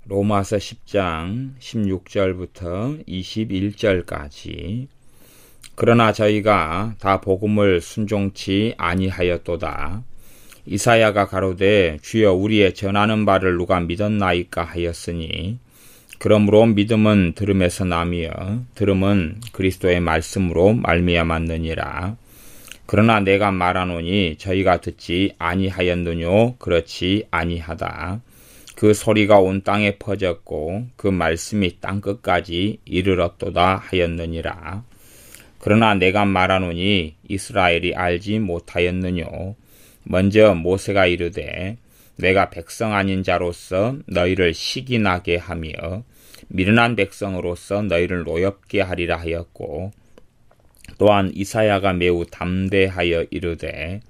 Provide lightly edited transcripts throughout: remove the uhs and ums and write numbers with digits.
로마서 10장 16절부터 21절까지. 그러나 저희가 다 복음을 순종치 아니하였도다. 이사야가 가로되 주여 우리의 전하는 바를 누가 믿었나이까 하였으니, 그러므로 믿음은 들음에서 나며 들음은 그리스도의 말씀으로 말미암았느니라. 그러나 내가 말하노니 저희가 듣지 아니하였느뇨? 그렇지 아니하다. 그 소리가 온 땅에 퍼졌고 그 말씀이 땅끝까지 이르렀도다 하였느니라. 그러나 내가 말하노니 이스라엘이 알지 못하였느뇨? 먼저 모세가 이르되 내가 백성 아닌 자로서 너희를 시기나게 하며 미련한 백성으로서 너희를 노엽게 하리라 하였고, 또한 이사야가 매우 담대하여 이르되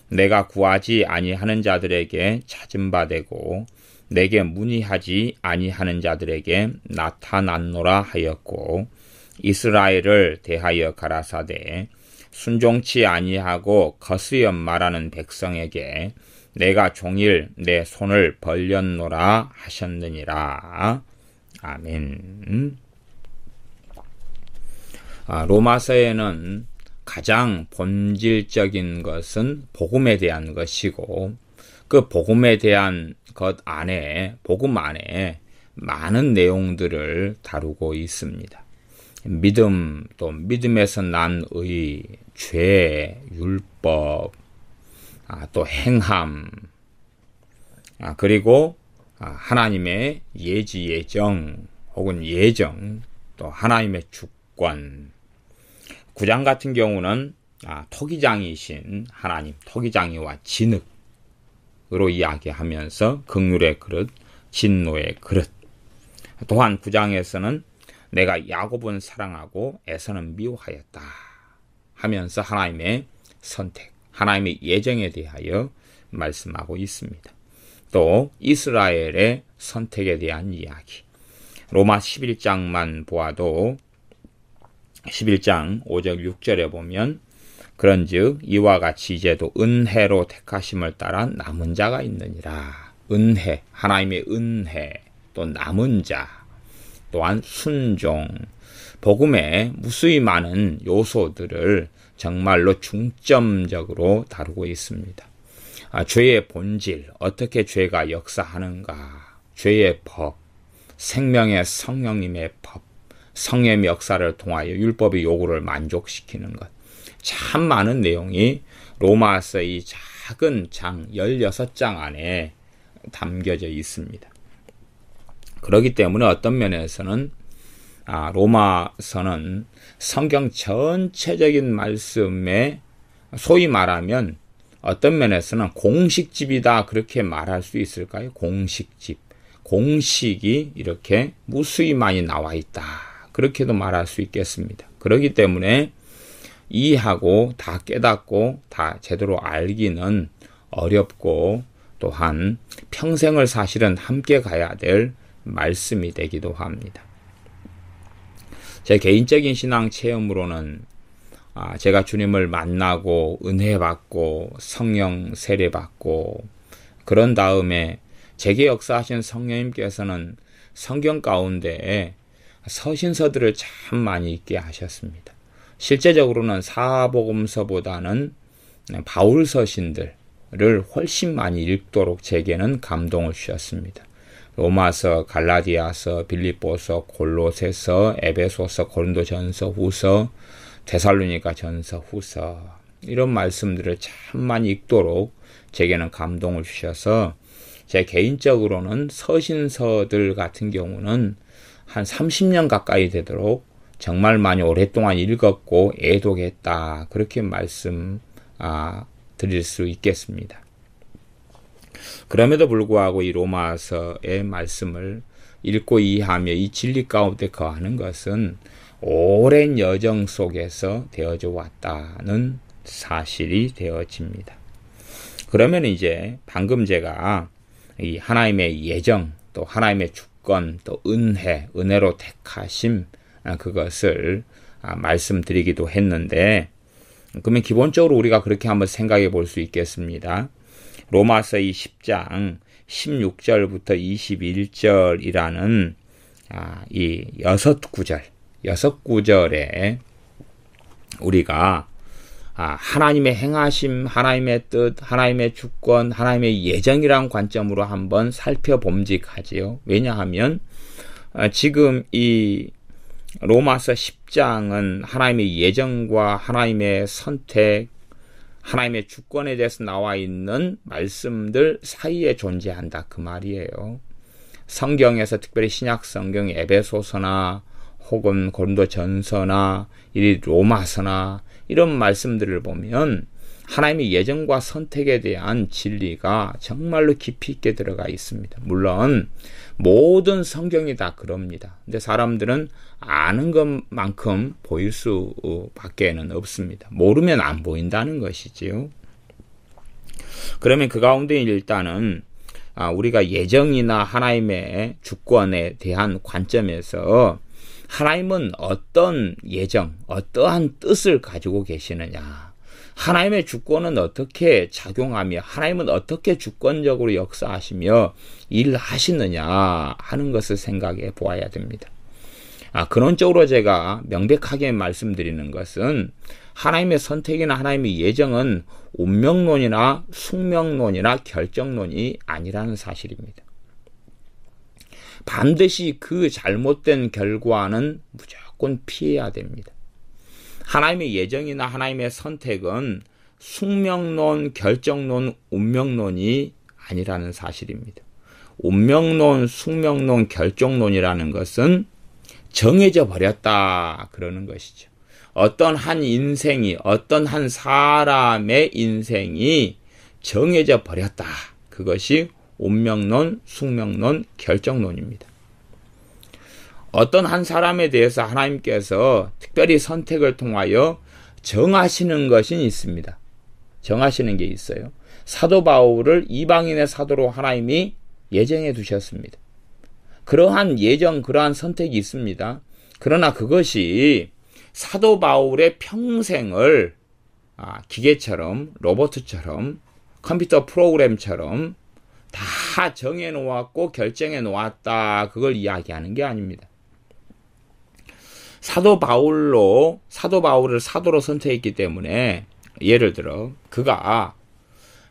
내가 구하지 아니하는 자들에게 찾은 바 되고 내게 문의하지 아니하는 자들에게 나타났노라 하였고, 이스라엘을 대하여 가라사대 순종치 아니하고 거스여 말하는 백성에게 내가 종일 내 손을 벌렸노라 하셨느니라. 아멘. 로마서에는 가장 본질적인 것은 복음에 대한 것이고, 그 복음에 대한 것 안에, 복음 안에 많은 내용들을 다루고 있습니다. 믿음, 또 믿음에서 난 의, 죄, 율법, 또 행함, 그리고 하나님의 예지, 예정, 혹은 예정, 또 하나님의 주권. 9장 같은 경우는 토기장이신 하나님, 토기장이와 진흙으로 이야기하면서 긍휼의 그릇, 진노의 그릇. 또한 9장에서는 내가 야곱은 사랑하고 에서는 미워하였다 하면서 하나님의 선택, 하나님의 예정에 대하여 말씀하고 있습니다. 또 이스라엘의 선택에 대한 이야기. 로마 11장만 보아도 11장 5절 6절에 보면 그런즉 이와 같이 이제도 은혜로 택하심을 따라 남은 자가 있느니라. 은혜, 하나님의 은혜, 또 남은 자, 또한 순종, 복음의 무수히 많은 요소들을 정말로 중점적으로 다루고 있습니다. 죄의 본질, 어떻게 죄가 역사하는가, 죄의 법, 생명의 성령님의 법, 성령의 역사를 통하여 율법의 요구를 만족시키는 것, 참 많은 내용이 로마서의 작은 장 16장 안에 담겨져 있습니다. 그렇기 때문에 어떤 면에서는 로마서는 성경 전체적인 말씀에 소위 말하면 어떤 면에서는 공식집이다, 그렇게 말할 수 있을까요? 공식집. 공식이 이렇게 무수히 많이 나와 있다, 그렇게도 말할 수 있겠습니다. 그렇기 때문에 이해하고 다 깨닫고 다 제대로 알기는 어렵고, 또한 평생을 사실은 함께 가야 될 말씀이 되기도 합니다. 제 개인적인 신앙 체험으로는 제가 주님을 만나고 은혜 받고 성령 세례 받고 그런 다음에 제게 역사하신 성령님께서는 성경 가운데 서신서들을 참 많이 읽게 하셨습니다. 실제적으로는 사복음서보다는 바울 서신들을 훨씬 많이 읽도록 제게는 감동을 주셨습니다. 로마서, 갈라디아서, 빌립보서, 골로새서, 에베소서, 고린도전서, 후서, 데살로니가 전서, 후서, 이런 말씀들을 참 많이 읽도록 제게는 감동을 주셔서 제 개인적으로는 서신서들 같은 경우는 한 30년 가까이 되도록 정말 많이 오랫동안 읽었고 애독했다, 그렇게 말씀 드릴 수 있겠습니다. 그럼에도 불구하고 이 로마서의 말씀을 읽고 이해하며 이 진리 가운데 거하는 것은 오랜 여정 속에서 되어져 왔다는 사실이 되어집니다. 그러면 이제 방금 제가 이 하나님의 예정, 또 하나님의 주권, 또 은혜로 택하심, 그것을 말씀드리기도 했는데, 그러면 기본적으로 우리가 그렇게 한번 생각해 볼 수 있겠습니다. 로마서 이 10장 16절부터 21절이라는 이 6구절에 우리가 하나님의 행하심, 하나님의 뜻, 하나님의 주권, 하나님의 예정이란 관점으로 한번 살펴봄직하지요. 왜냐하면 지금 이 로마서 10장은 하나님의 예정과 하나님의 선택, 하나님의 주권에 대해서 나와 있는 말씀들 사이에 존재한다 그 말이에요. 성경에서 특별히 신약 성경 에베소서나 혹은 고린도전서나 이 로마서나 이런 말씀들을 보면 하나님의 예정과 선택에 대한 진리가 정말로 깊이 있게 들어가 있습니다. 물론 모든 성경이 다 그럽니다. 근데 사람들은 아는 것만큼 보일 수밖에는 없습니다. 모르면 안 보인다는 것이지요. 그러면 그 가운데 일단은 우리가 예정이나 하나님의 주권에 대한 관점에서 하나님은 어떤 예정, 어떠한 뜻을 가지고 계시느냐, 하나님의 주권은 어떻게 작용하며 하나님은 어떻게 주권적으로 역사하시며 일하시느냐 하는 것을 생각해 보아야 됩니다. 근원적으로 제가 명백하게 말씀드리는 것은 하나님의 선택이나 하나님의 예정은 운명론이나 숙명론이나 결정론이 아니라는 사실입니다. 반드시 그 잘못된 결과는 무조건 피해야 됩니다. 하나님의 예정이나 하나님의 선택은 숙명론, 결정론, 운명론이 아니라는 사실입니다. 운명론, 숙명론, 결정론이라는 것은 정해져 버렸다 그러는 것이죠. 어떤 한 인생이, 어떤 한 사람의 인생이 정해져 버렸다. 그것이 운명론, 숙명론, 결정론입니다. 어떤 한 사람에 대해서 하나님께서 특별히 선택을 통하여 정하시는 것이 있습니다. 정하시는 게 있어요. 사도 바울을 이방인의 사도로 하나님이 예정해 두셨습니다. 그러한 예정, 그러한 선택이 있습니다. 그러나 그것이 사도 바울의 평생을 기계처럼, 로봇처럼, 컴퓨터 프로그램처럼 다 정해 놓았고 결정해 놓았다. 그걸 이야기하는 게 아닙니다. 사도 바울을 사도로 선택했기 때문에 예를 들어 그가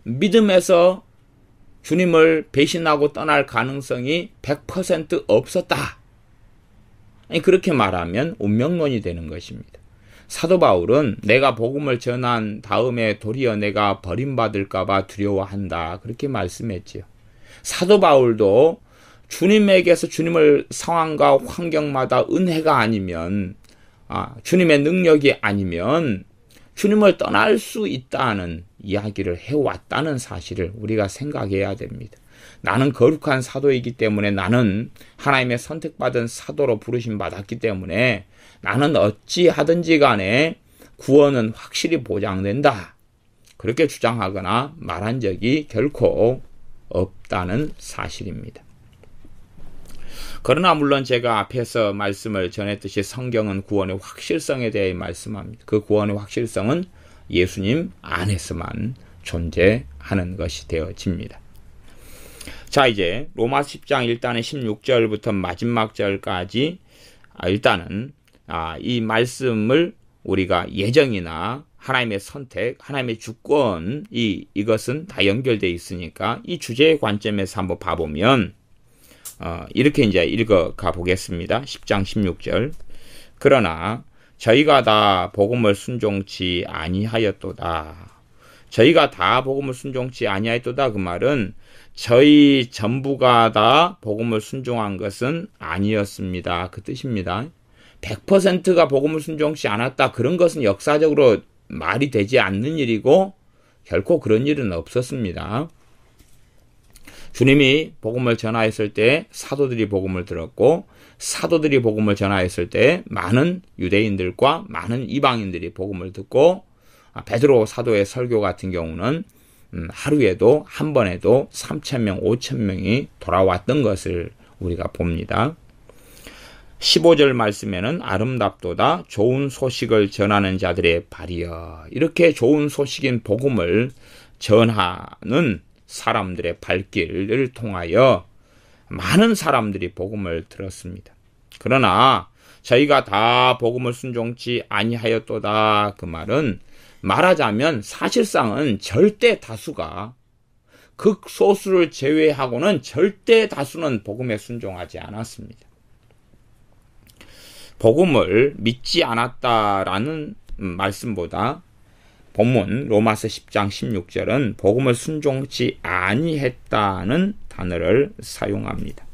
믿음에서 주님을 배신하고 떠날 가능성이 100% 없었다. 그렇게 말하면 운명론이 되는 것입니다. 사도 바울은 내가 복음을 전한 다음에 도리어 내가 버림받을까 봐 두려워한다. 그렇게 말씀했지요. 사도 바울도 주님에게서 주님을 상황과 환경마다 은혜가 아니면 주님의 능력이 아니면 주님을 떠날 수 있다는 이야기를 해왔다는 사실을 우리가 생각해야 됩니다. 나는 거룩한 사도이기 때문에, 나는 하나님의 선택받은 사도로 부르심 받았기 때문에 나는 어찌하든지 간에 구원은 확실히 보장된다. 그렇게 주장하거나 말한 적이 결코 없다는 사실입니다. 그러나 물론 제가 앞에서 말씀을 전했듯이 성경은 구원의 확실성에 대해 말씀합니다. 그 구원의 확실성은 예수님 안에서만 존재하는 것이 되어집니다. 자, 이제 로마 10장 일단은 16절부터 마지막 절까지 일단은 이 말씀을 우리가 예정이나 하나님의 선택, 하나님의 주권, 이것은 다 연결되어 있으니까 이 주제의 관점에서 한번 봐보면 이렇게 이제 읽어가 보겠습니다. 10장 16절. 그러나 저희가 다 복음을 순종치 아니하였도다. 저희가 다 복음을 순종치 아니하였도다. 그 말은 저희 전부가 다 복음을 순종한 것은 아니었습니다. 그 뜻입니다. 100%가 복음을 순종치 않았다. 그런 것은 역사적으로 말이 되지 않는 일이고 결코 그런 일은 없었습니다. 주님이 복음을 전하였을 때 사도들이 복음을 들었고, 사도들이 복음을 전하였을 때 많은 유대인들과 많은 이방인들이 복음을 듣고, 베드로 사도의 설교 같은 경우는 하루에도 한 번에도 3,000명, 5,000명이 돌아왔던 것을 우리가 봅니다. 15절 말씀에는 아름답도다 좋은 소식을 전하는 자들의 발이여, 이렇게 좋은 소식인 복음을 전하는 사람들의 발길을 통하여 많은 사람들이 복음을 들었습니다. 그러나 저희가 다 복음을 순종치 아니하였도다, 그 말은 말하자면 사실상은 절대 다수가, 극소수를 제외하고는 절대 다수는 복음에 순종하지 않았습니다. 복음을 믿지 않았다라는 말씀보다 본문 로마서 10장 16절은 복음을 순종치 아니했다는 단어를 사용합니다.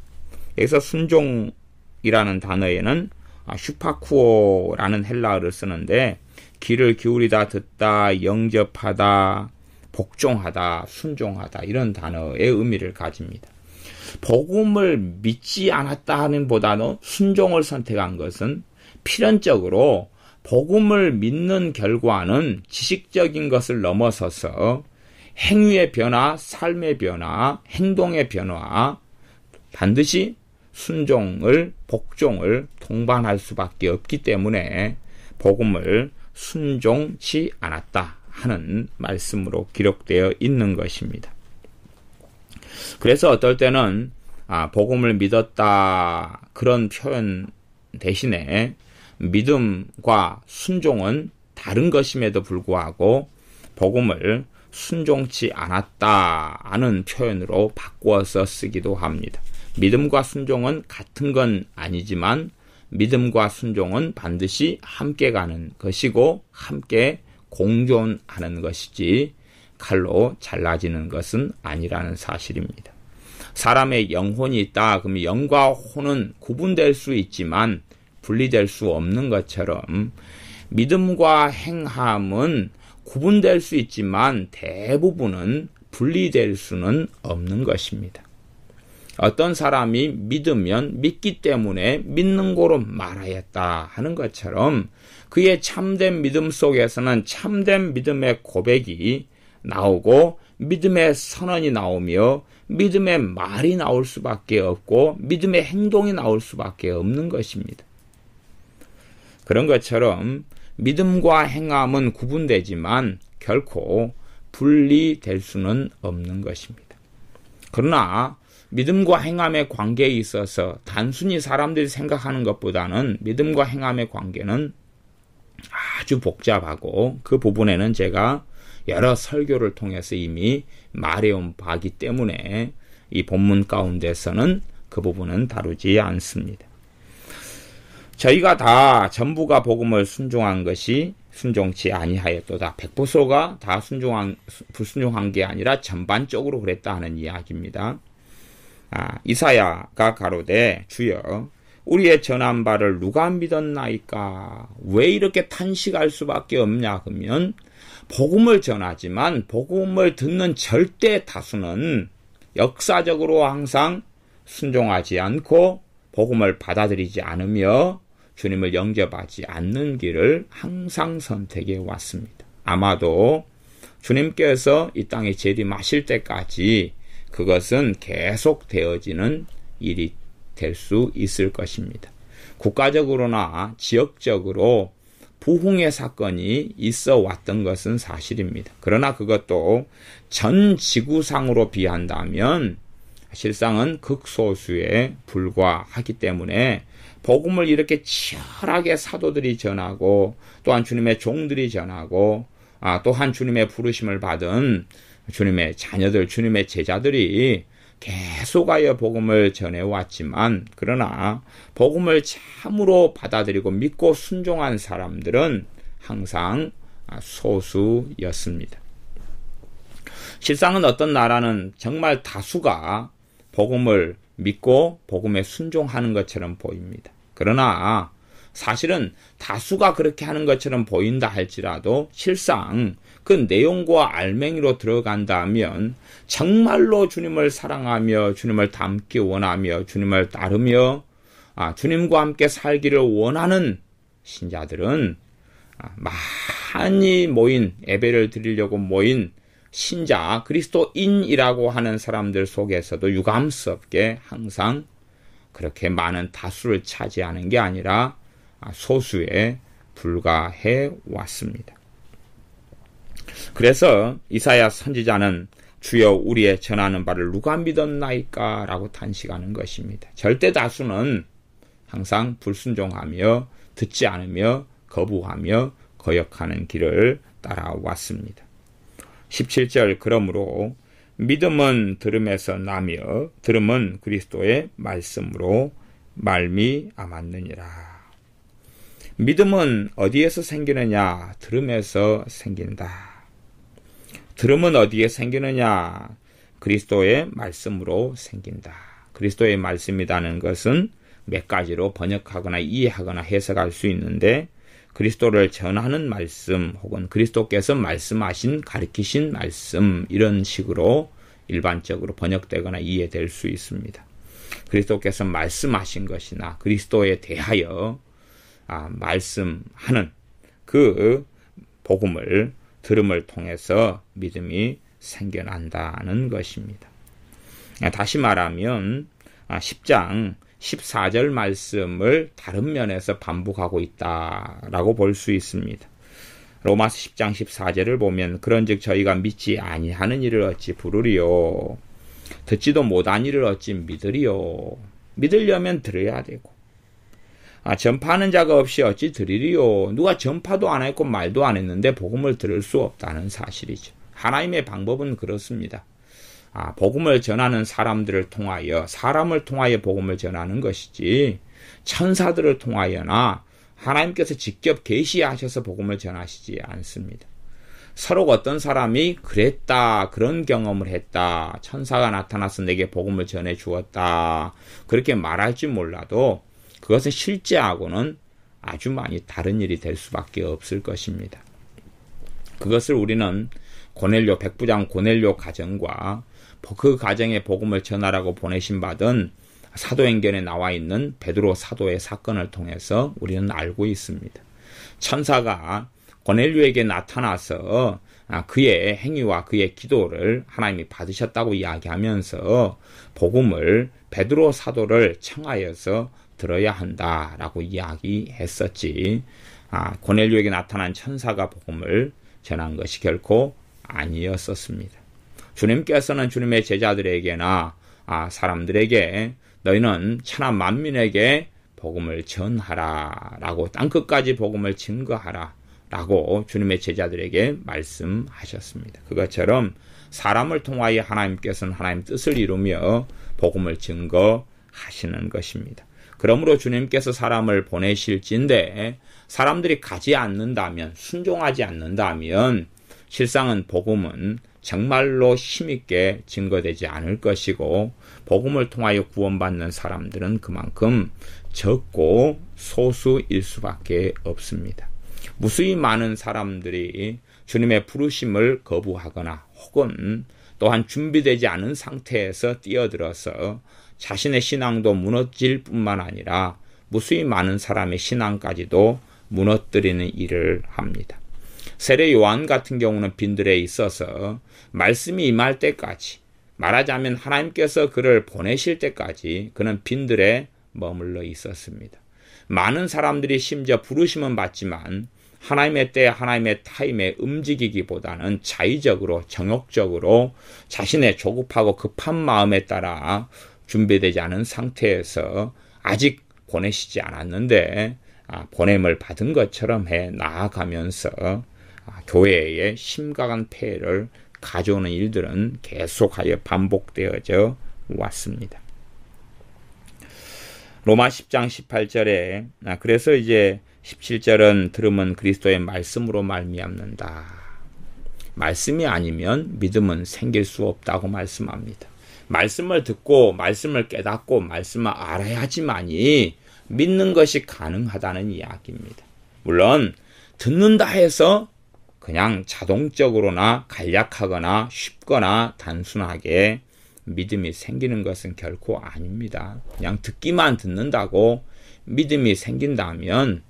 여기서 순종이라는 단어에는 슈파쿠오라는 헬라어를 쓰는데 귀를 기울이다, 듣다, 영접하다, 복종하다, 순종하다 이런 단어의 의미를 가집니다. 복음을 믿지 않았다 하는 보다는 순종을 선택한 것은 필연적으로 복음을 믿는 결과는 지식적인 것을 넘어서서 행위의 변화, 삶의 변화, 행동의 변화, 반드시 순종을, 복종을 동반할 수밖에 없기 때문에 복음을 순종치 않았다 하는 말씀으로 기록되어 있는 것입니다. 그래서 어떨 때는 복음을 믿었다 그런 표현 대신에 믿음과 순종은 다른 것임에도 불구하고 복음을 순종치 않았다 하는 표현으로 바꾸어서 쓰기도 합니다. 믿음과 순종은 같은 건 아니지만 믿음과 순종은 반드시 함께 가는 것이고 함께 공존하는 것이지 칼로 잘라지는 것은 아니라는 사실입니다. 사람의 영혼이 있다. 그러면 영과 혼은 구분될 수 있지만 분리될 수 없는 것처럼 믿음과 행함은 구분될 수 있지만 대부분은 분리될 수는 없는 것입니다. 어떤 사람이 믿으면 믿기 때문에 믿는 거로 말하였다 하는 것처럼 그의 참된 믿음 속에서는 참된 믿음의 고백이 나오고 믿음의 선언이 나오며 믿음의 말이 나올 수밖에 없고 믿음의 행동이 나올 수밖에 없는 것입니다. 그런 것처럼 믿음과 행함은 구분되지만 결코 분리될 수는 없는 것입니다. 그러나 믿음과 행함의 관계에 있어서 단순히 사람들이 생각하는 것보다는 믿음과 행함의 관계는 아주 복잡하고 그 부분에는 제가 여러 설교를 통해서 이미 말해온 바이기 때문에 이 본문 가운데서는 그 부분은 다루지 않습니다. 저희가 다 전부가 복음을 순종한 것이 순종치 아니하였도다. 100%가 다 불순종한 게 아니라 전반적으로 그랬다 하는 이야기입니다. 이사야가 가로되 주여 우리의 전한 바를 누가 믿었나이까? 왜 이렇게 탄식할 수밖에 없냐 그러면 복음을 전하지만 복음을 듣는 절대 다수는 역사적으로 항상 순종하지 않고 복음을 받아들이지 않으며 주님을 영접하지 않는 길을 항상 선택해 왔습니다. 아마도 주님께서 이 땅에 재림하실 때까지 그것은 계속 되어지는 일이 될 수 있을 것입니다. 국가적으로나 지역적으로 부흥의 사건이 있어 왔던 것은 사실입니다. 그러나 그것도 전 지구상으로 비한다면 실상은 극소수에 불과하기 때문에 복음을 이렇게 치열하게 사도들이 전하고 또한 주님의 종들이 전하고 또한 주님의 부르심을 받은 주님의 자녀들, 주님의 제자들이 계속하여 복음을 전해왔지만 그러나 복음을 참으로 받아들이고 믿고 순종한 사람들은 항상 소수였습니다. 실상은 어떤 나라는 정말 다수가 복음을 믿고 복음에 순종하는 것처럼 보입니다. 그러나 사실은 다수가 그렇게 하는 것처럼 보인다 할지라도 실상 그 내용과 알맹이로 들어간다면 정말로 주님을 사랑하며 주님을 닮기 원하며 주님을 따르며 주님과 함께 살기를 원하는 신자들은 많이 모인 예배를 드리려고 모인 신자 그리스도인이라고 하는 사람들 속에서도 유감스럽게 항상 그렇게 많은 다수를 차지하는 게 아니라 소수에 불과해 왔습니다. 그래서 이사야 선지자는 주여 우리의 전하는 바를 누가 믿었나이까 라고 탄식하는 것입니다. 절대 다수는 항상 불순종하며 듣지 않으며 거부하며 거역하는 길을 따라왔습니다. 17절 그러므로 믿음은 들음에서 나며 들음은 그리스도의 말씀으로 말미암았느니라. 믿음은 어디에서 생기느냐? 들음에서 생긴다. 들음은 어디에 생기느냐? 그리스도의 말씀으로 생긴다. 그리스도의 말씀이라는 것은 몇 가지로 번역하거나 이해하거나 해석할 수 있는데 그리스도를 전하는 말씀 혹은 그리스도께서 말씀하신 가르치신 말씀 이런 식으로 일반적으로 번역되거나 이해될 수 있습니다. 그리스도께서 말씀하신 것이나 그리스도에 대하여 말씀하는 그 복음을 들음을 통해서 믿음이 생겨난다는 것입니다. 다시 말하면 10장 14절 말씀을 다른 면에서 반복하고 있다라고 볼 수 있습니다. 로마서 10장 14절을 보면 그런즉 저희가 믿지 아니하는 일을 어찌 부르리요 듣지도 못한 일을 어찌 믿으리요 믿으려면 들어야 되고 전파하는 자가 없이 어찌 들으리요 누가 전파도 안 했고 말도 안 했는데 복음을 들을 수 없다는 사실이죠. 하나님의 방법은 그렇습니다. 복음을 전하는 사람들을 통하여 사람을 통하여 복음을 전하는 것이지 천사들을 통하여나 하나님께서 직접 계시하셔서 복음을 전하시지 않습니다. 서로 어떤 사람이 그랬다 그런 경험을 했다 천사가 나타나서 내게 복음을 전해 주었다 그렇게 말할지 몰라도 그것은 실제하고는 아주 많이 다른 일이 될 수밖에 없을 것입니다. 그것을 우리는 고넬료 백부장 고넬료 가정과 그 가정에 복음을 전하라고 보내신 받은 사도행전에 나와 있는 베드로 사도의 사건을 통해서 우리는 알고 있습니다. 천사가 고넬료에게 나타나서 그의 행위와 그의 기도를 하나님이 받으셨다고 이야기하면서 복음을 베드로 사도를 청하여서 들어야 한다라고 이야기했었지. 고넬료에게 나타난 천사가 복음을 전한 것이 결코 아니었었습니다. 주님께서는 주님의 제자들에게나 사람들에게 너희는 천하 만민에게 복음을 전하라 라고 땅끝까지 복음을 증거하라 라고 주님의 제자들에게 말씀하셨습니다. 그것처럼 사람을 통하여 하나님께서는 하나님 뜻을 이루며 복음을 증거하시는 것입니다. 그러므로 주님께서 사람을 보내실진데 사람들이 가지 않는다면 순종하지 않는다면 실상은 복음은 정말로 힘있게 증거되지 않을 것이고 복음을 통하여 구원받는 사람들은 그만큼 적고 소수일 수밖에 없습니다. 무수히 많은 사람들이 주님의 부르심을 거부하거나 혹은 또한 준비되지 않은 상태에서 뛰어들어서 자신의 신앙도 무너질 뿐만 아니라 무수히 많은 사람의 신앙까지도 무너뜨리는 일을 합니다. 세례 요한 같은 경우는 빈들에 있어서 말씀이 임할 때까지 말하자면 하나님께서 그를 보내실 때까지 그는 빈들에 머물러 있었습니다. 많은 사람들이 심지어 부르심은 받지만 하나님의 때 하나님의 타임에 움직이기보다는 자의적으로 정욕적으로 자신의 조급하고 급한 마음에 따라 준비되지 않은 상태에서 아직 보내시지 않았는데 보냄을 받은 것처럼 해 나아가면서 교회에 심각한 폐해를 가져오는 일들은 계속하여 반복되어져 왔습니다. 로마 10장 18절에 그래서 이제 17절은 들음은 그리스도의 말씀으로 말미암는다. 말씀이 아니면 믿음은 생길 수 없다고 말씀합니다. 말씀을 듣고 말씀을 깨닫고 말씀을 알아야지만이 믿는 것이 가능하다는 이야기입니다. 물론 듣는다 해서 그냥 자동적으로나 간략하거나 쉽거나 단순하게 믿음이 생기는 것은 결코 아닙니다. 그냥 듣기만 듣는다고 믿음이 생긴다면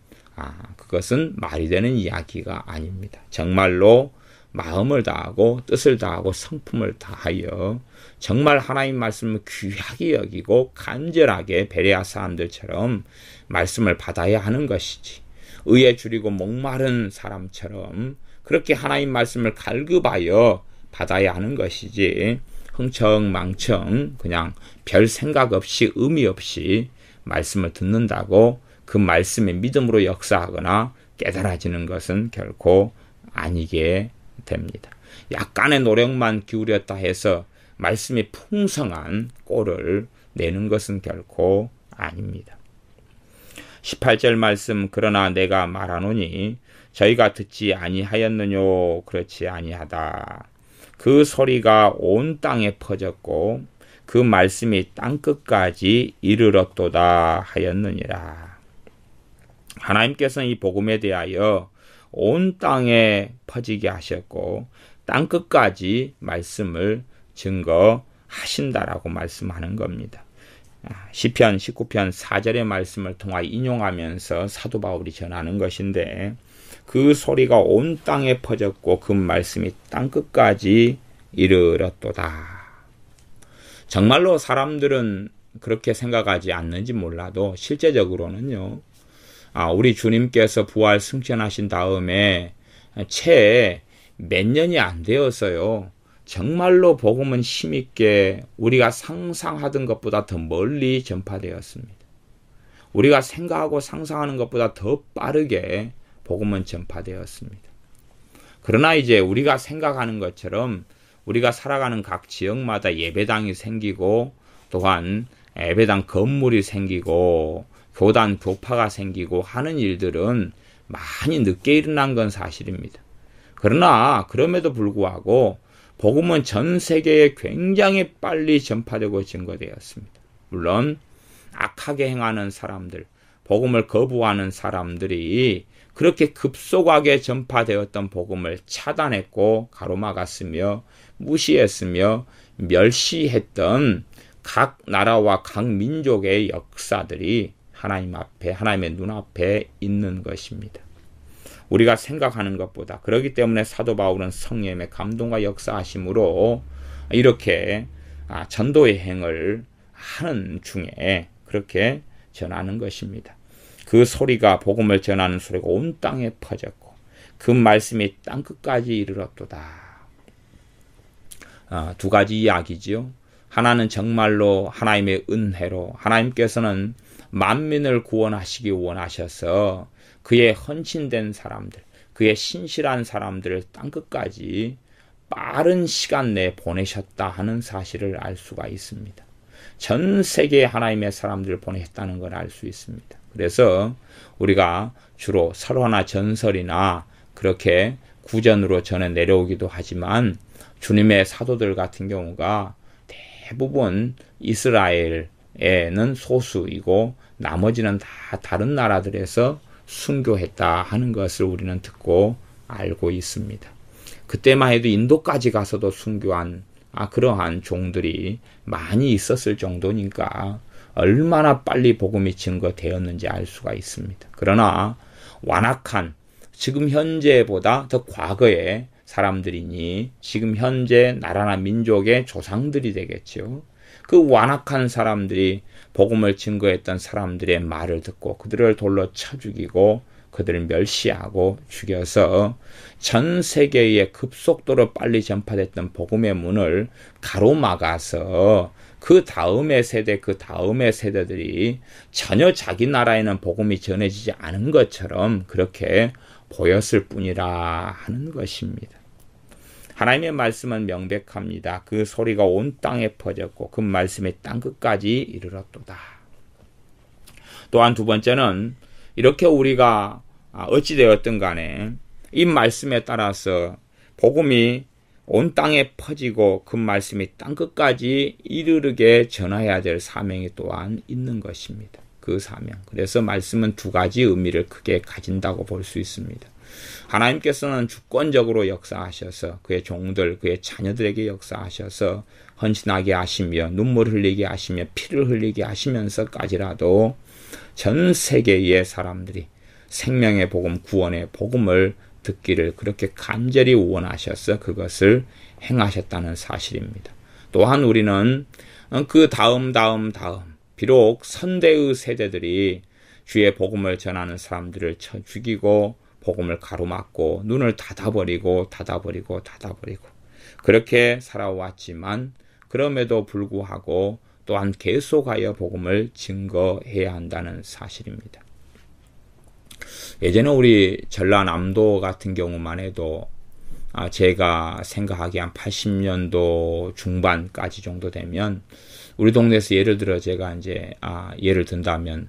그것은 말이 되는 이야기가 아닙니다. 정말로 마음을 다하고 뜻을 다하고 성품을 다하여 정말 하나님 말씀을 귀하게 여기고 간절하게 베레아 사람들처럼 말씀을 받아야 하는 것이지 의에 줄이고 목마른 사람처럼 그렇게 하나님 말씀을 갈급하여 받아야 하는 것이지 흥청망청 그냥 별 생각 없이 의미 없이 말씀을 듣는다고 그 말씀의 믿음으로 역사하거나 깨달아지는 것은 결코 아니게 됩니다. 약간의 노력만 기울였다 해서 말씀이 풍성한 꼴을 내는 것은 결코 아닙니다. 18절 말씀 그러나 내가 말하노니 저희가 듣지 아니하였느뇨 그렇지 아니하다. 그 소리가 온 땅에 퍼졌고 그 말씀이 땅끝까지 이르렀도다 하였느니라. 하나님께서는 이 복음에 대하여 온 땅에 퍼지게 하셨고 땅끝까지 말씀을 증거하신다라고 말씀하는 겁니다. 시편 19편 4절의 말씀을 통하 인용하면서 사도 바울이 전하는 것인데 그 소리가 온 땅에 퍼졌고 그 말씀이 땅끝까지 이르렀도다. 정말로 사람들은 그렇게 생각하지 않는지 몰라도 실제적으로는요. 우리 주님께서 부활 승천하신 다음에 채 몇 년이 안 되어서요. 정말로 복음은 힘있게 우리가 상상하던 것보다 더 멀리 전파되었습니다. 우리가 생각하고 상상하는 것보다 더 빠르게 복음은 전파되었습니다. 그러나 이제 우리가 생각하는 것처럼 우리가 살아가는 각 지역마다 예배당이 생기고 또한 예배당 건물이 생기고 교단 교파가 생기고 하는 일들은 많이 늦게 일어난 건 사실입니다. 그러나 그럼에도 불구하고 복음은 전 세계에 굉장히 빨리 전파되고 증거되었습니다. 물론 악하게 행하는 사람들, 복음을 거부하는 사람들이 그렇게 급속하게 전파되었던 복음을 차단했고 가로막았으며 무시했으며 멸시했던 각 나라와 각 민족의 역사들이 하나님 앞에, 하나님의 눈앞에 있는 것입니다. 우리가 생각하는 것보다. 그렇기 때문에 사도 바울은 성령의 감동과 역사하심으로 이렇게 전도의 행을 하는 중에 그렇게 전하는 것입니다. 그 소리가 복음을 전하는 소리가 온 땅에 퍼졌고 그 말씀이 땅끝까지 이르렀도다. 두 가지 이야기지요. 하나는 정말로 하나님의 은혜로 하나님께서는 만민을 구원하시기 원하셔서 그의 헌신된 사람들, 그의 신실한 사람들을 땅끝까지 빠른 시간 내에 보내셨다 하는 사실을 알 수가 있습니다. 전 세계에 하나님의 사람들을 보내셨다는 걸 알 수 있습니다. 그래서 우리가 주로 설화나 전설이나 그렇게 구전으로 전해 내려오기도 하지만 주님의 사도들 같은 경우가 대부분 이스라엘에는 소수이고 나머지는 다 다른 나라들에서 순교했다 하는 것을 우리는 듣고 알고 있습니다. 그때만 해도 인도까지 가서도 순교한 그러한 종들이 많이 있었을 정도니까 얼마나 빨리 복음이 증거되었는지 알 수가 있습니다. 그러나 완악한 지금 현재보다 더 과거의 사람들이니 지금 현재 나라나 민족의 조상들이 되겠죠. 그 완악한 사람들이 복음을 증거했던 사람들의 말을 듣고 그들을 돌로 쳐 죽이고 그들을 멸시하고 죽여서 전 세계에 급속도로 빨리 전파됐던 복음의 문을 가로막아서 그 다음의 세대, 그 다음의 세대들이 전혀 자기 나라에는 복음이 전해지지 않은 것처럼 그렇게 보였을 뿐이라 하는 것입니다. 하나님의 말씀은 명백합니다. 그 소리가 온 땅에 퍼졌고 그 말씀이 땅끝까지 이르렀도다. 또한 두 번째는 이렇게 우리가 어찌되었든 간에 이 말씀에 따라서 복음이 온 땅에 퍼지고 그 말씀이 땅끝까지 이르르게 전해야 될 사명이 또한 있는 것입니다. 그 사명. 그래서 말씀은 두 가지 의미를 크게 가진다고 볼 수 있습니다. 하나님께서는 주권적으로 역사하셔서 그의 종들, 그의 자녀들에게 역사하셔서 헌신하게 하시며 눈물 흘리게 하시며 피를 흘리게 하시면서까지라도 전 세계의 사람들이 생명의 복음, 구원의 복음을 듣기를 그렇게 간절히 원하셔서 그것을 행하셨다는 사실입니다. 또한 우리는 그 다음 비록 선대의 세대들이 주의 복음을 전하는 사람들을 쳐 죽이고 복음을 가로막고 눈을 닫아버리고 그렇게 살아왔지만 그럼에도 불구하고 또한 계속하여 복음을 증거해야 한다는 사실입니다. 예전에 우리 전라남도 같은 경우만 해도 제가 생각하기에 한 80년도 중반까지 정도 되면 우리 동네에서 예를 들어 제가 이제 예를 든다면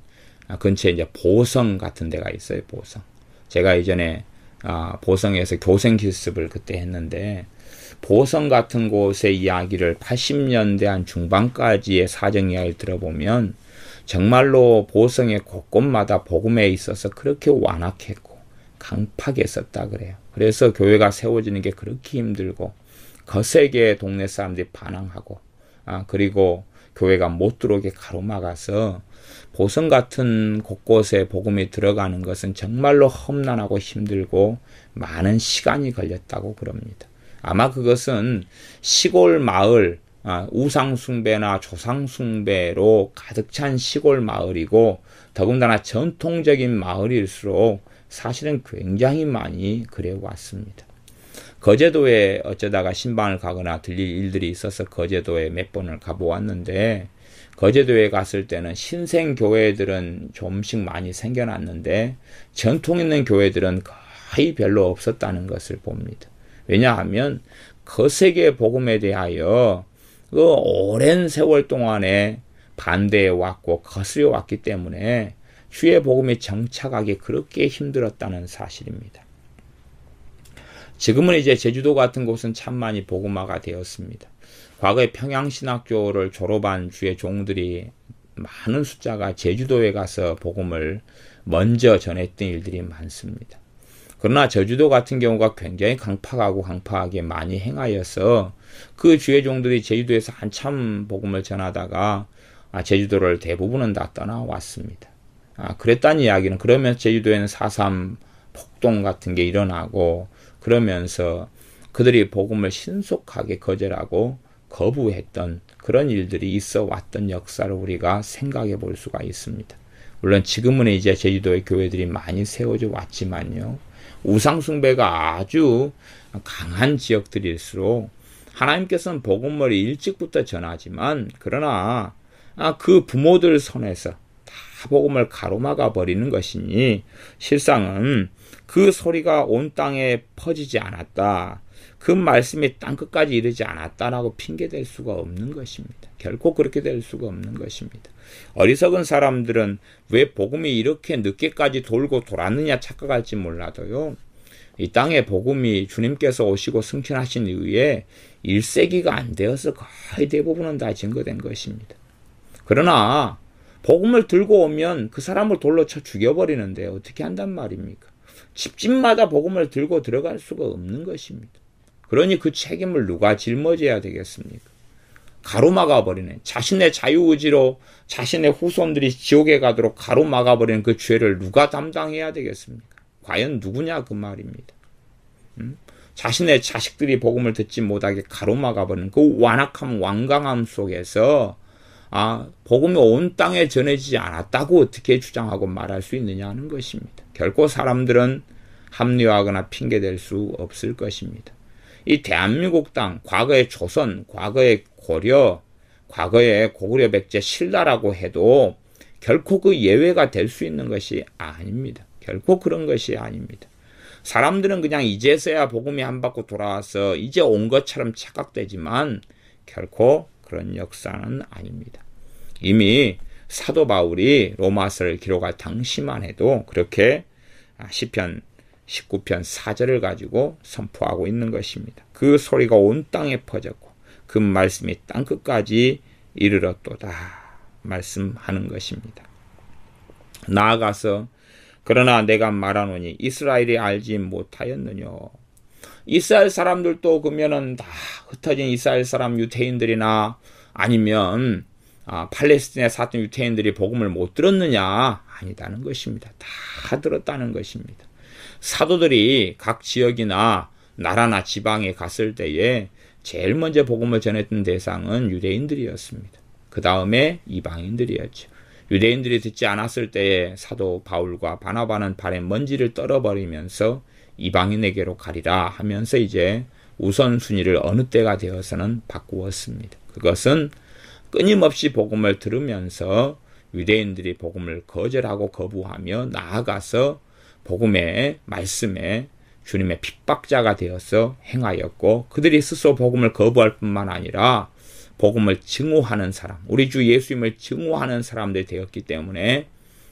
근처에 이제 보성 같은 데가 있어요. 보성. 제가 예전에 보성에서 교생 실습을 그때 했는데 보성 같은 곳의 이야기를 80년대 한 중반까지의 사정 이야기를 들어보면 정말로 보성의 곳곳마다 복음에 있어서 그렇게 완악했고 강팍했었다 그래요. 그래서 교회가 세워지는 게 그렇게 힘들고 거세게 동네 사람들이 반항하고 그리고 교회가 못 들어오게 가로막아서 보성 같은 곳곳에 복음이 들어가는 것은 정말로 험난하고 힘들고 많은 시간이 걸렸다고 그럽니다. 아마 그것은 시골 마을, 우상숭배나 조상숭배로 가득 찬 시골 마을이고 더군다나 전통적인 마을일수록 사실은 굉장히 많이 그래왔습니다. 거제도에 어쩌다가 신방을 가거나 들릴 일들이 있어서 거제도에 몇 번을 가보았는데 거제도에 갔을 때는 신생 교회들은 좀씩 많이 생겨났는데 전통 있는 교회들은 거의 별로 없었다는 것을 봅니다. 왜냐하면 거세게 복음에 대하여 그 오랜 세월 동안에 반대해 왔고 거스려 왔기 때문에 주의 복음이 정착하기 그렇게 힘들었다는 사실입니다. 지금은 이제 제주도 같은 곳은 참 많이 복음화가 되었습니다. 과거에 평양신학교를 졸업한 주의 종들이 많은 숫자가 제주도에 가서 복음을 먼저 전했던 일들이 많습니다. 그러나 제주도 같은 경우가 굉장히 강팍하게 많이 행하여서 그 주의 종들이 제주도에서 한참 복음을 전하다가 제주도를 대부분은 다 떠나왔습니다. 그랬다는 이야기는 그러면 제주도에는 4.3 폭동 같은 게 일어나고 그러면서 그들이 복음을 신속하게 거절하고 거부했던 그런 일들이 있어 왔던 역사를 우리가 생각해 볼 수가 있습니다. 물론 지금은 이제 제주도의 교회들이 많이 세워져 왔지만요. 우상숭배가 아주 강한 지역들일수록 하나님께서는 복음을 일찍부터 전하지만 그러나 그 부모들 손에서 다 복음을 가로막아 버리는 것이니 실상은 그 소리가 온 땅에 퍼지지 않았다. 그 말씀이 땅끝까지 이르지 않았다라고 핑계댈 수가 없는 것입니다. 결코 그렇게 될 수가 없는 것입니다. 어리석은 사람들은 왜 복음이 이렇게 늦게까지 돌고 돌았느냐 착각할지 몰라도요. 이 땅에 복음이 주님께서 오시고 승천하신 이후에 1세기가 안 되어서 거의 대부분은 다 증거된 것입니다. 그러나 복음을 들고 오면 그 사람을 돌로 쳐 죽여버리는데 어떻게 한단 말입니까? 집집마다 복음을 들고 들어갈 수가 없는 것입니다. 그러니 그 책임을 누가 짊어져야 되겠습니까? 가로막아버리는 자신의 자유의지로 자신의 후손들이 지옥에 가도록 가로막아버리는 그 죄를 누가 담당해야 되겠습니까? 과연 누구냐 그 말입니다. 자신의 자식들이 복음을 듣지 못하게 가로막아버리는 그 완악함 완강함 속에서 복음이 온 땅에 전해지지 않았다고 어떻게 주장하고 말할 수 있느냐 하는 것입니다. 결코 사람들은 합리화하거나 핑계댈 수 없을 것입니다. 이 대한민국 땅, 과거의 조선, 과거의 고려, 과거의 고구려 백제 신라라고 해도 결코 그 예외가 될 수 있는 것이 아닙니다. 결코 그런 것이 아닙니다. 사람들은 그냥 이제서야 복음이 한 바퀴 돌아와서 이제 온 것처럼 착각되지만 결코 그런 역사는 아닙니다. 이미 사도 바울이 로마서를 기록할 당시만 해도 그렇게 시편 19편 4절을 가지고 선포하고 있는 것입니다. 그 소리가 온 땅에 퍼졌고 그 말씀이 땅끝까지 이르렀도다 말씀하는 것입니다. 나아가서 그러나 내가 말하노니 이스라엘이 알지 못하였느냐. 이스라엘 사람들도 그러면은 다 흩어진 이스라엘 사람 유대인들이나 아니면 팔레스틴에 살던 유대인들이 복음을 못 들었느냐? 아니다는 것입니다. 다 들었다는 것입니다. 사도들이 각 지역이나 나라나 지방에 갔을 때에 제일 먼저 복음을 전했던 대상은 유대인들이었습니다. 그 다음에 이방인들이었죠. 유대인들이 듣지 않았을 때에 사도 바울과 바나바는 발에 먼지를 떨어버리면서 이방인에게로 가리라 하면서 이제 우선순위를 어느 때가 되어서는 바꾸었습니다. 그것은 끊임없이 복음을 들으면서 유대인들이 복음을 거절하고 거부하며 나아가서 복음의 말씀에 주님의 핍박자가 되어서 행하였고, 그들이 스스로 복음을 거부할 뿐만 아니라 복음을 증오하는 사람, 우리 주 예수님을 증오하는 사람들이 되었기 때문에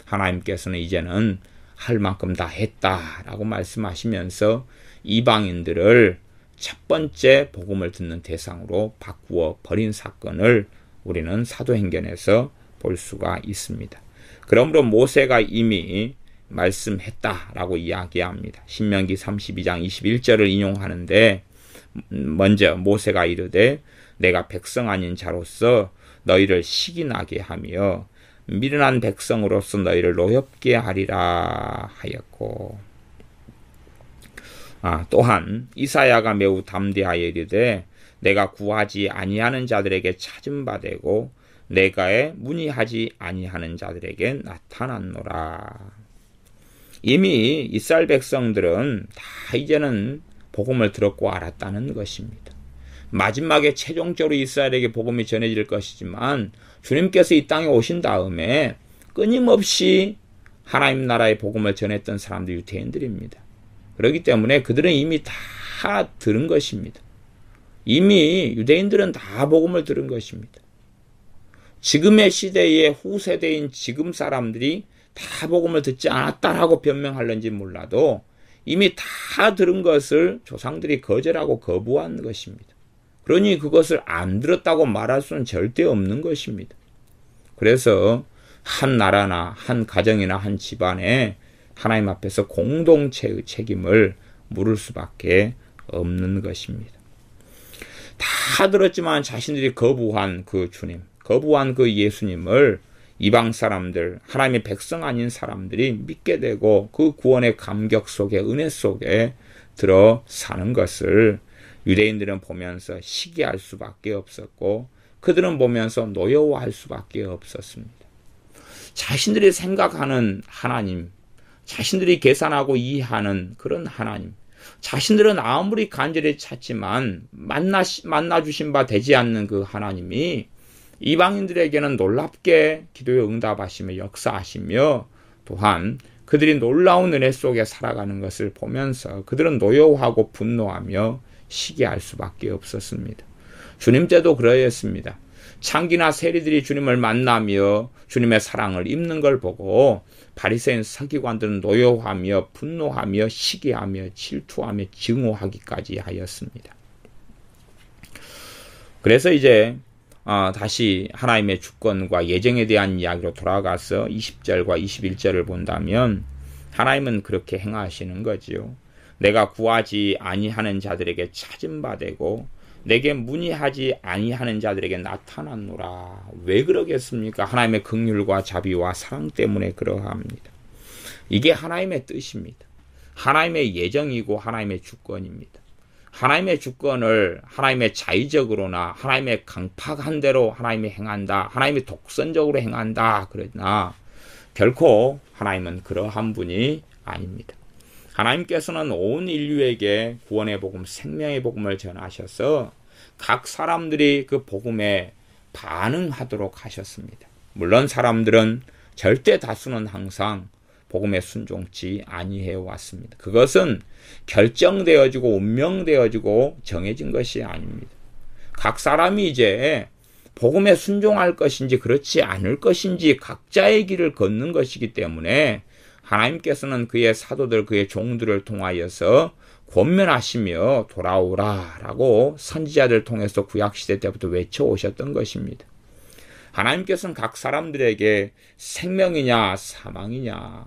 하나님께서는 이제는 할 만큼 다 했다라고 말씀하시면서 이방인들을 첫 번째 복음을 듣는 대상으로 바꾸어 버린 사건을 우리는 사도행전에서 볼 수가 있습니다. 그러므로 모세가 이미 말씀했다라고 이야기합니다. 신명기 32장 21절을 인용하는데, 먼저 모세가 이르되 내가 백성 아닌 자로서 너희를 시기나게 하며 미련한 백성으로서 너희를 노엽게 하리라 하였고, 또한 이사야가 매우 담대하여 이르되 내가 구하지 아니하는 자들에게 찾음 받고 내가 문의하지 아니하는 자들에게 나타났노라. 이미 이스라엘 백성들은 다 이제는 복음을 들었고 알았다는 것입니다. 마지막에 최종적으로 이스라엘에게 복음이 전해질 것이지만 주님께서 이 땅에 오신 다음에 끊임없이 하나님 나라의 복음을 전했던 사람들 유대인들입니다. 그렇기 때문에 그들은 이미 다 들은 것입니다. 이미 유대인들은 다 복음을 들은 것입니다. 지금의 시대의 후세대인 지금 사람들이 다 복음을 듣지 않았다라고 변명할는지 몰라도 이미 다 들은 것을 조상들이 거절하고 거부한 것입니다. 그러니 그것을 안 들었다고 말할 수는 절대 없는 것입니다. 그래서 한 나라나 한 가정이나 한 집안에 하나님 앞에서 공동체의 책임을 물을 수밖에 없는 것입니다. 다 들었지만 자신들이 거부한 그 주님, 거부한 그 예수님을 이방 사람들, 하나님의 백성 아닌 사람들이 믿게 되고 그 구원의 감격 속에, 은혜 속에 들어 사는 것을 유대인들은 보면서 시기할 수밖에 없었고, 그들은 보면서 노여워할 수밖에 없었습니다. 자신들이 생각하는 하나님, 자신들이 계산하고 이해하는 그런 하나님, 자신들은 아무리 간절히 찾지만 만나주신 바 되지 않는 그 하나님이 이방인들에게는 놀랍게 기도에 응답하시며 역사하시며, 또한 그들이 놀라운 은혜 속에 살아가는 것을 보면서 그들은 노여워하고 분노하며 시기할 수밖에 없었습니다. 주님 때도 그러했습니다. 창기나 세리들이 주님을 만나며 주님의 사랑을 입는 걸 보고 바리새인 서기관들은 노여워하며 분노하며 시기하며 질투하며 증오하기까지 하였습니다. 그래서 이제 다시 하나님의 주권과 예정에 대한 이야기로 돌아가서 20절과 21절을 본다면 하나님은 그렇게 행하시는 거지요. 내가 구하지 아니하는 자들에게 찾음 받고 내게 문의하지 아니하는 자들에게 나타났노라. 왜 그러겠습니까? 하나님의 긍휼과 자비와 사랑 때문에 그러합니다. 이게 하나님의 뜻입니다. 하나님의 예정이고 하나님의 주권입니다. 하나님의 주권을 하나님의 자의적으로나 하나님의 강팍한 대로 하나님이 행한다, 하나님이 독선적으로 행한다 그러나 결코 하나님은 그러한 분이 아닙니다. 하나님께서는 온 인류에게 구원의 복음, 생명의 복음을 전하셔서 각 사람들이 그 복음에 반응하도록 하셨습니다. 물론 사람들은 절대 다수는 항상 복음에 순종치 아니해 왔습니다. 그것은 결정되어지고 운명되어지고 정해진 것이 아닙니다. 각 사람이 이제 복음에 순종할 것인지 그렇지 않을 것인지 각자의 길을 걷는 것이기 때문에 하나님께서는 그의 사도들, 그의 종들을 통하여서 권면하시며 돌아오라라고 선지자들 통해서 구약시대 때부터 외쳐오셨던 것입니다. 하나님께서는 각 사람들에게 생명이냐 사망이냐,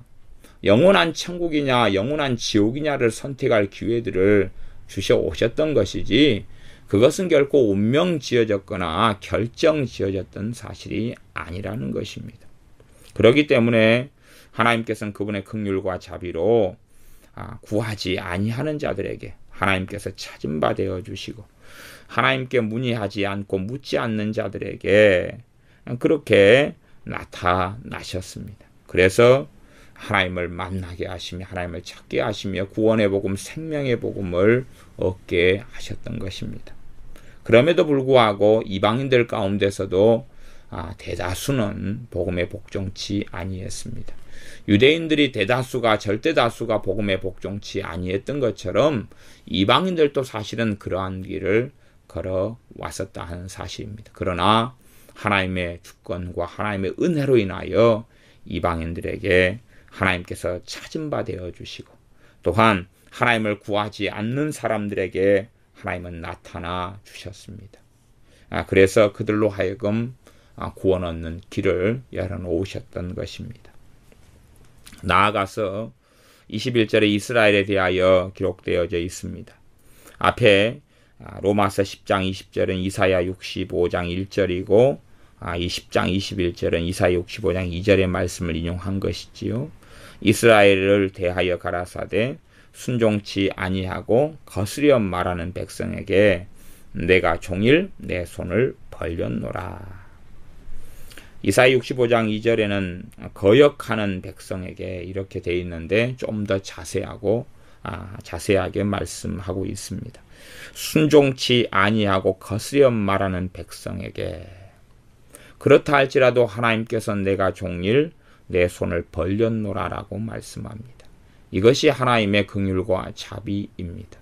영원한 천국이냐 영원한 지옥이냐를 선택할 기회들을 주셔오셨던 것이지 그것은 결코 운명 지어졌거나 결정 지어졌던 사실이 아니라는 것입니다. 그렇기 때문에 하나님께서는 그분의 긍휼과 자비로 구하지 아니하는 자들에게 하나님께서 찾은 바 되어 주시고 하나님께 문의하지 않고 묻지 않는 자들에게 그렇게 나타나셨습니다. 그래서 하나님을 만나게 하시며 하나님을 찾게 하시며 구원의 복음, 생명의 복음을 얻게 하셨던 것입니다. 그럼에도 불구하고 이방인들 가운데서도 대다수는 복음에 복종치 아니했습니다. 유대인들이 대다수가 절대 다수가 복음에 복종치 아니했던 것처럼 이방인들도 사실은 그러한 길을 걸어왔었다 하는 사실입니다. 그러나 하나님의 주권과 하나님의 은혜로 인하여 이방인들에게 하나님께서 찾은 바 되어 주시고 또한 하나님을 구하지 않는 사람들에게 하나님은 나타나 주셨습니다. 그래서 그들로 하여금 구원 얻는 길을 열어놓으셨던 것입니다. 나아가서 21절에 이스라엘에 대하여 기록되어져 있습니다. 앞에 로마서 10장 20절은 이사야 65장 1절이고 이 10장 21절은 이사야 65장 2절의 말씀을 인용한 것이지요. 이스라엘을 대하여 가라사대 순종치 아니하고 거스려 말하는 백성에게 내가 종일 내 손을 벌렸노라. 이사야 65장 2절에는 거역하는 백성에게 이렇게 되어 있는데 좀 더 자세하게 말씀하고 있습니다. 순종치 아니하고 거스려 말하는 백성에게 그렇다 할지라도 하나님께서 내가 종일 내 손을 벌렸노라라고 말씀합니다. 이것이 하나님의 긍휼과 자비입니다.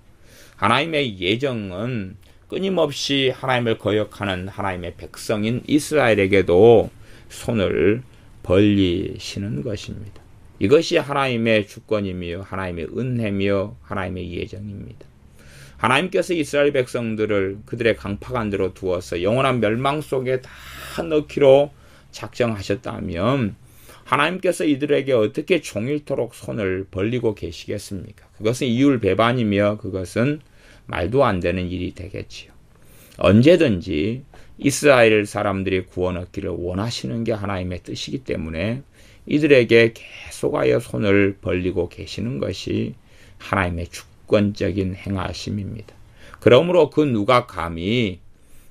하나님의 예정은 끊임없이 하나님을 거역하는 하나님의 백성인 이스라엘에게도 손을 벌리시는 것입니다. 이것이 하나님의 주권이며 하나님의 은혜며 하나님의 예정입니다. 하나님께서 이스라엘 백성들을 그들의 강팍한 대로 두어서 영원한 멸망 속에 다 넣기로 작정하셨다면 하나님께서 이들에게 어떻게 종일토록 손을 벌리고 계시겠습니까? 그것은 이율배반이며 그것은 말도 안 되는 일이 되겠지요. 언제든지 이스라엘 사람들이 구원 얻기를 원하시는 게 하나님의 뜻이기 때문에 이들에게 계속하여 손을 벌리고 계시는 것이 하나님의 주권적인 행하심입니다. 그러므로 그 누가 감히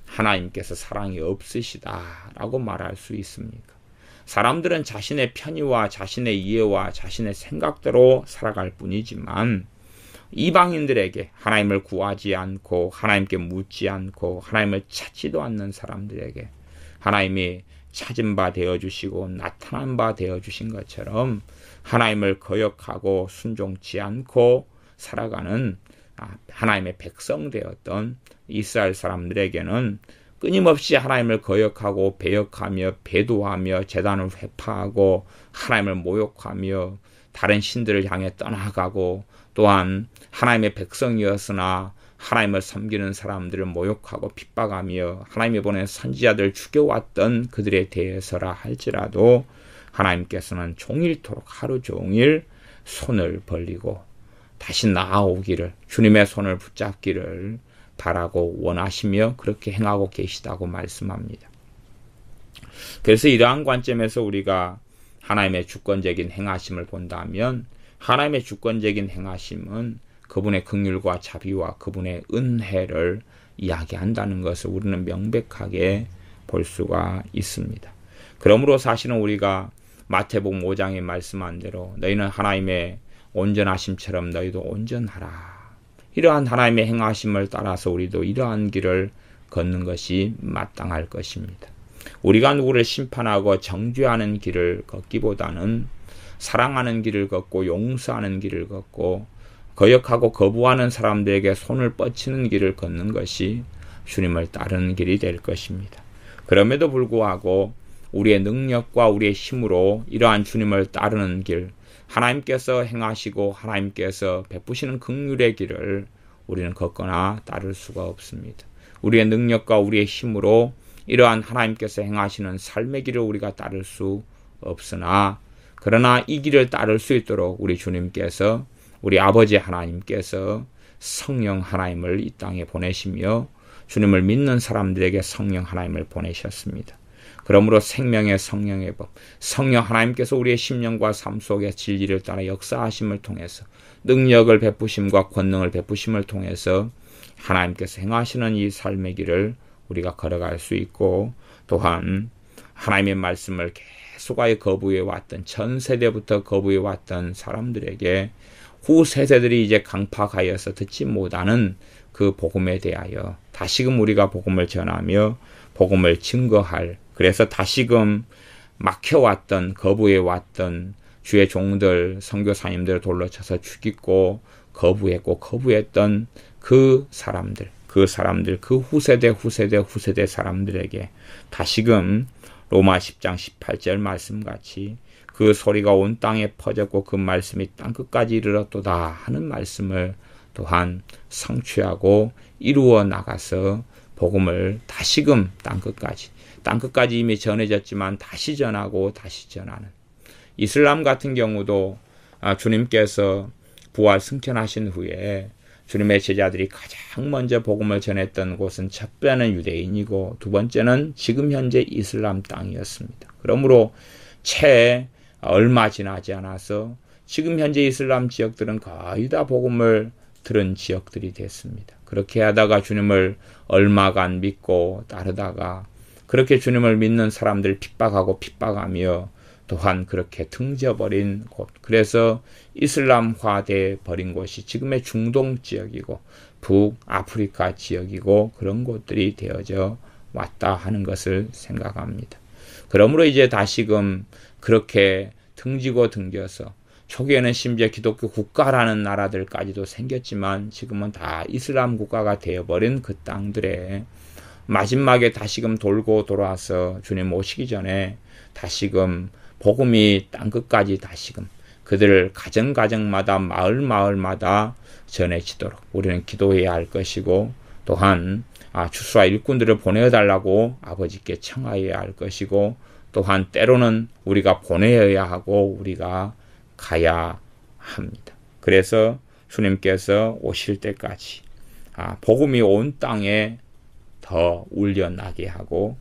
하나님께서 사랑이 없으시다라고 말할 수 있습니까? 사람들은 자신의 편의와 자신의 이해와 자신의 생각대로 살아갈 뿐이지만 이방인들에게 하나님을 구하지 않고 하나님께 묻지 않고 하나님을 찾지도 않는 사람들에게 하나님이 찾은 바 되어주시고 나타난 바 되어주신 것처럼 하나님을 거역하고 순종치 않고 살아가는 하나님의 백성 되었던 이스라엘 사람들에게는 끊임없이 하나님을 거역하고 배역하며 배도하며 제단을 회파하고 하나님을 모욕하며 다른 신들을 향해 떠나가고 또한 하나님의 백성이었으나 하나님을 섬기는 사람들을 모욕하고 핍박하며 하나님이 보낸 선지자들을 죽여왔던 그들에 대해서라 할지라도 하나님께서는 종일토록 하루 종일 손을 벌리고 다시 나아오기를 주님의 손을 붙잡기를 바라고 원하시며 그렇게 행하고 계시다고 말씀합니다. 그래서 이러한 관점에서 우리가 하나님의 주권적인 행하심을 본다면 하나님의 주권적인 행하심은 그분의 긍휼과 자비와 그분의 은혜를 이야기한다는 것을 우리는 명백하게 볼 수가 있습니다. 그러므로 사실은 우리가 마태복음 5장에 말씀한 대로 너희는 하나님의 온전하심처럼 너희도 온전하라. 이러한 하나님의 행하심을 따라서 우리도 이러한 길을 걷는 것이 마땅할 것입니다. 우리가 누구를 심판하고 정죄하는 길을 걷기보다는 사랑하는 길을 걷고 용서하는 길을 걷고 거역하고 거부하는 사람들에게 손을 뻗치는 길을 걷는 것이 주님을 따르는 길이 될 것입니다. 그럼에도 불구하고 우리의 능력과 우리의 힘으로 이러한 주님을 따르는 길, 하나님께서 행하시고 하나님께서 베푸시는 긍휼의 길을 우리는 걷거나 따를 수가 없습니다. 우리의 능력과 우리의 힘으로 이러한 하나님께서 행하시는 삶의 길을 우리가 따를 수 없으나 그러나 이 길을 따를 수 있도록 우리 주님께서 우리 아버지 하나님께서 성령 하나님을 이 땅에 보내시며 주님을 믿는 사람들에게 성령 하나님을 보내셨습니다. 그러므로 생명의 성령의 법, 성령 하나님께서 우리의 심령과 삶 속의 진리를 따라 역사하심을 통해서 능력을 베푸심과 권능을 베푸심을 통해서 하나님께서 행하시는 이 삶의 길을 우리가 걸어갈 수 있고 또한 하나님의 말씀을 계속하여 거부해 왔던, 전 세대부터 거부해 왔던 사람들에게 후세대들이 이제 강팍하여서 듣지 못하는 그 복음에 대하여 다시금 우리가 복음을 전하며 복음을 증거할, 그래서 다시금 막혀왔던, 거부해왔던 주의 종들, 선교사님들을 돌려쳐서 죽이고 거부했고 거부했던 그 사람들, 그 후세대 사람들에게 다시금 로마 10장 18절 말씀같이 그 소리가 온 땅에 퍼졌고 그 말씀이 땅끝까지 이르렀도다 하는 말씀을 또한 성취하고 이루어 나가서 복음을 다시금 땅끝까지 이미 전해졌지만 다시 전하고 다시 전하는, 이슬람 같은 경우도 주님께서 부활 승천하신 후에 주님의 제자들이 가장 먼저 복음을 전했던 곳은 첫 번째는 유대인이고 두 번째는 지금 현재 이슬람 땅이었습니다. 그러므로 채 얼마 지나지 않아서 지금 현재 이슬람 지역들은 거의 다 복음을 들은 지역들이 됐습니다. 그렇게 하다가 주님을 얼마간 믿고 따르다가 그렇게 주님을 믿는 사람들 핍박하며 또한 그렇게 등져버린 곳, 그래서 이슬람화돼 버린 곳이 지금의 중동 지역이고 북아프리카 지역이고 그런 곳들이 되어져 왔다 하는 것을 생각합니다. 그러므로 이제 다시금 그렇게 등져서 초기에는 심지어 기독교 국가라는 나라들까지도 생겼지만 지금은 다 이슬람 국가가 되어버린 그 땅들에 마지막에 다시금 돌고 돌아와서 주님 오시기 전에 다시금 복음이 땅끝까지 다시금 그들 가정마다 마을마다 전해지도록 우리는 기도해야 할 것이고, 또한 주수와 일꾼들을 보내달라고 아버지께 청하여야 할 것이고, 또한 때로는 우리가 보내어야 하고 우리가 가야 합니다. 그래서 주님께서 오실 때까지 복음이 온 땅에 더 울려나게 하고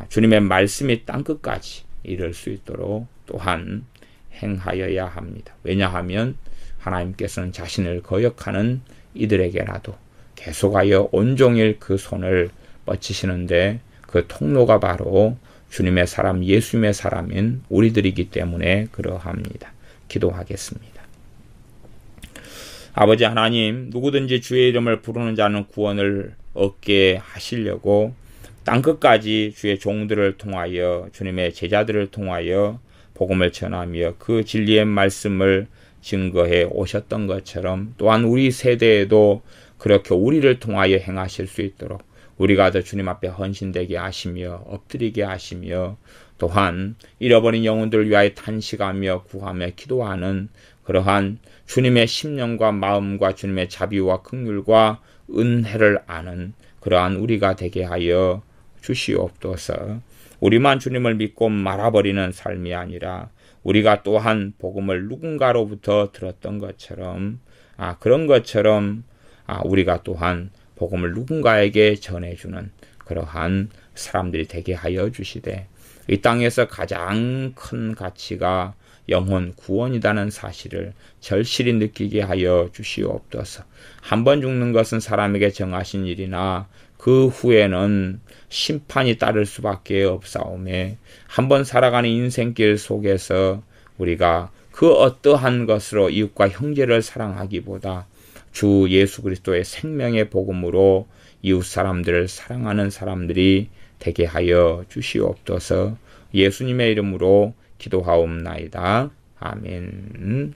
주님의 말씀이 땅끝까지 이룰 수 있도록 또한 행하여야 합니다. 왜냐하면 하나님께서는 자신을 거역하는 이들에게라도 계속하여 온종일 그 손을 뻗치시는데 그 통로가 바로 주님의 사람, 예수님의 사람인 우리들이기 때문에 그러합니다. 기도하겠습니다. 아버지 하나님, 누구든지 주의 이름을 부르는 자는 구원을 얻게 하시려고 땅끝까지 주의 종들을 통하여 주님의 제자들을 통하여 복음을 전하며 그 진리의 말씀을 증거해 오셨던 것처럼 또한 우리 세대에도 그렇게 우리를 통하여 행하실 수 있도록 우리가 더 주님 앞에 헌신되게 하시며 엎드리게 하시며 또한 잃어버린 영혼들을 위하여 탄식하며 구하며 기도하는 그러한 주님의 심령과 마음과 주님의 자비와 긍휼과 은혜를 아는 그러한 우리가 되게 하여 주시옵소서. 우리만 주님을 믿고 말아버리는 삶이 아니라 우리가 또한 복음을 누군가로부터 들었던 것처럼 그런 것처럼 우리가 또한 복음을 누군가에게 전해주는 그러한 사람들이 되게 하여 주시되, 이 땅에서 가장 큰 가치가 영혼 구원이라는 사실을 절실히 느끼게 하여 주시옵소서. 한 번 죽는 것은 사람에게 정하신 일이나 그 후에는 심판이 따를 수밖에 없사오매, 한 번 살아가는 인생길 속에서 우리가 그 어떠한 것으로 이웃과 형제를 사랑하기보다 주 예수 그리스도의 생명의 복음으로 이웃 사람들을 사랑하는 사람들이 되게 하여 주시옵소서. 예수님의 이름으로 기도하옵나이다. 아멘.